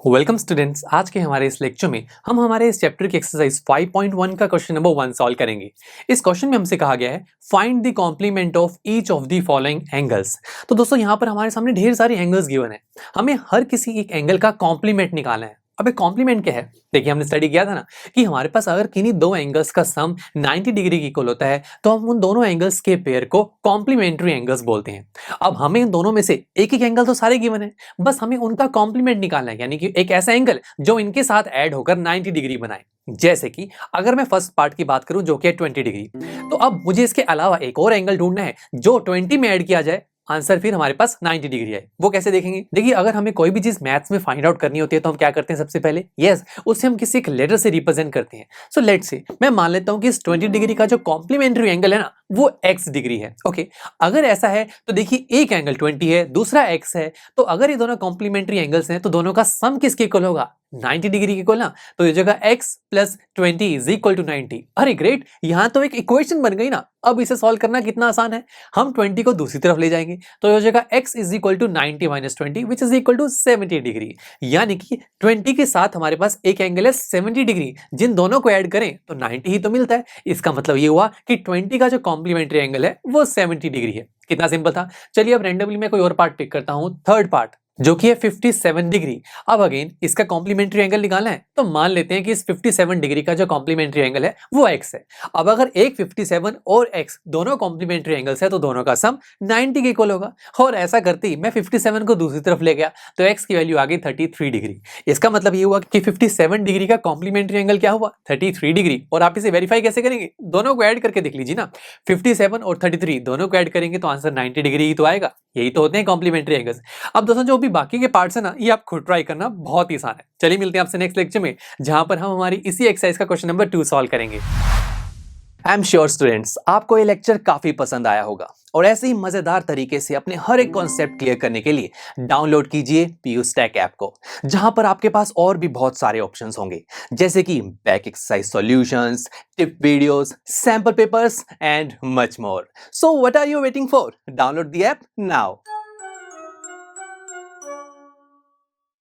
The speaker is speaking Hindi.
Welcome students. आज के हमारे इस लेक्चर में हम हमारे इस चैप्टर की एक्सरसाइज 5.1 का क्वेश्चन नंबर 1 सॉल्व करेंगे। इस क्वेश्चन में हमसे कहा गया है find the complement of each of the following angles. तो दोस्तों यहाँ पर हमारे सामने ढेर सारे एंगल्स गिवन है, हमें हर किसी एक एंगल का कॉम्प्लीमेंट निकालना है। अब कॉम्प्लीमेंट क्या है? देखिए, हमने स्टडी किया था ना कि हमारे पास अगर किन्हीं दो एंगल्स का सम 90 डिग्री की इक्वल होता है तो हम उन दोनों एंगल्स के पेयर को कॉम्प्लीमेंट्री एंगल्स बोलते हैं। अब हमें इन दोनों में से एक एक एंगल तो सारे गिवन है, बस हमें उनका कॉम्प्लीमेंट निकालना है, यानी कि एक ऐसा एंगल जो इनके साथ ऐड होकर 90 डिग्री बनाए। जैसे कि अगर मैं फर्स्ट पार्ट की बात करूं जो कि है 20 डिग्री, तो अब मुझे इसके अलावा एक और एंगल ढूंढना है जो 20 में ऐड किया जाए, आंसर फिर हमारे पास 90 डिग्री है। वो कैसे देखेंगे? देखिए, अगर हमें कोई भी चीज मैथ्स में फाइंड आउट करनी होती है तो हम क्या करते हैं? सबसे पहले उसे हम किसी एक लेटर से रिप्रेजेंट करते हैं। सो लेट्स से मैं मान लेता हूं कि इस 20 डिग्री का जो कॉम्प्लीमेंट्री एंगल है ना वो x डिग्री है। ओके, अगर ऐसा है तो देखिए एक एंगल 20 है, दूसरा x है, तो अगर ये दोनों कॉम्प्लीमेंट्री एंगल्स हैं तो दोनों का सम किसके इक्वल होगा? 90 डिग्री के इक्वल ना। तो ये जगह x plus 20 is equal to 90। अरे ग्रेट, यहां तो एक इक्वेशन बन गई ना। अब इसे सॉल्व करना कितना आसान है, हम 20 को दूसरी तरफ ले जाएंगे तो ये जगह x is equal to 90 minus 20 which is equal to 70 degree. यानी कि 20 के साथ हमारे पास एक एंगल है 70 डिग्री, जिन दोनों को ऐड करें तो 90 ही तो मिलता है। इसका मतलब ये हुआ कि 20 का जो कॉम्प्लीमेंट्री एंगल है वो 70 डिग्री है। कितना सिंपल था। चलिए अब रैंडमली मैं कोई और पार्ट पिक करता हूं, थर्ड पार्ट जो कि है 57 डिग्री। अब अगेन इसका कॉम्प्लीमेंट्री एंगल निकालना है तो मान लेते हैं कि इस 57 डिग्री का जो कॉम्प्लीमेंट्री एंगल है वो x है। अब अगर एक 57 और x दोनों कॉम्प्लीमेंट्री एंगल्स है तो दोनों का सम 90 के इक्वल होगा। और ऐसा करते ही मैं 57 को दूसरी तरफ ले गया तो x की वैल्यू आ गई 33 डिग्री। इसका मतलब ये हुआ कि 57 डिग्री का कॉम्प्लीमेंट्री एंगल क्या हुआ? 33 डिग्री। और आप इसे वेरीफाई कैसे करेंगे? दोनों को ऐड करके देख लीजिए ना, 57 और 33 दोनों को ऐड करेंगे तो आंसर 90 डिग्री ही तो आएगा। यही तो होते हैं कॉम्प्लीमेंट्री एंगल्स। अब दोस्तों जो भी बाकी के पार्ट्स है ना, ये आप खुद ट्राई करना, बहुत ही आसान है। चलिए मिलते हैं आपसे नेक्स्ट लेक्चर में, जहां पर हम हमारी इसी एक्सरसाइज का क्वेश्चन नंबर 2 सॉल्व करेंगे। आई एम श्योर स्टूडेंट्स आपको ये लेक्चर काफी पसंद आया होगा और ऐसे ही मजेदार तरीके से अपने हर एक कॉन्सेप्ट क्लियर करने के लिए डाउनलोड कीजिए पीयूस्टैक ऐप को, जहां पर आपके पास और भी बहुत सारे ऑप्शंस होंगे, जैसे कि back exercise solutions, tip videos, sample papers and much more. So what are you waiting for? Download the app now.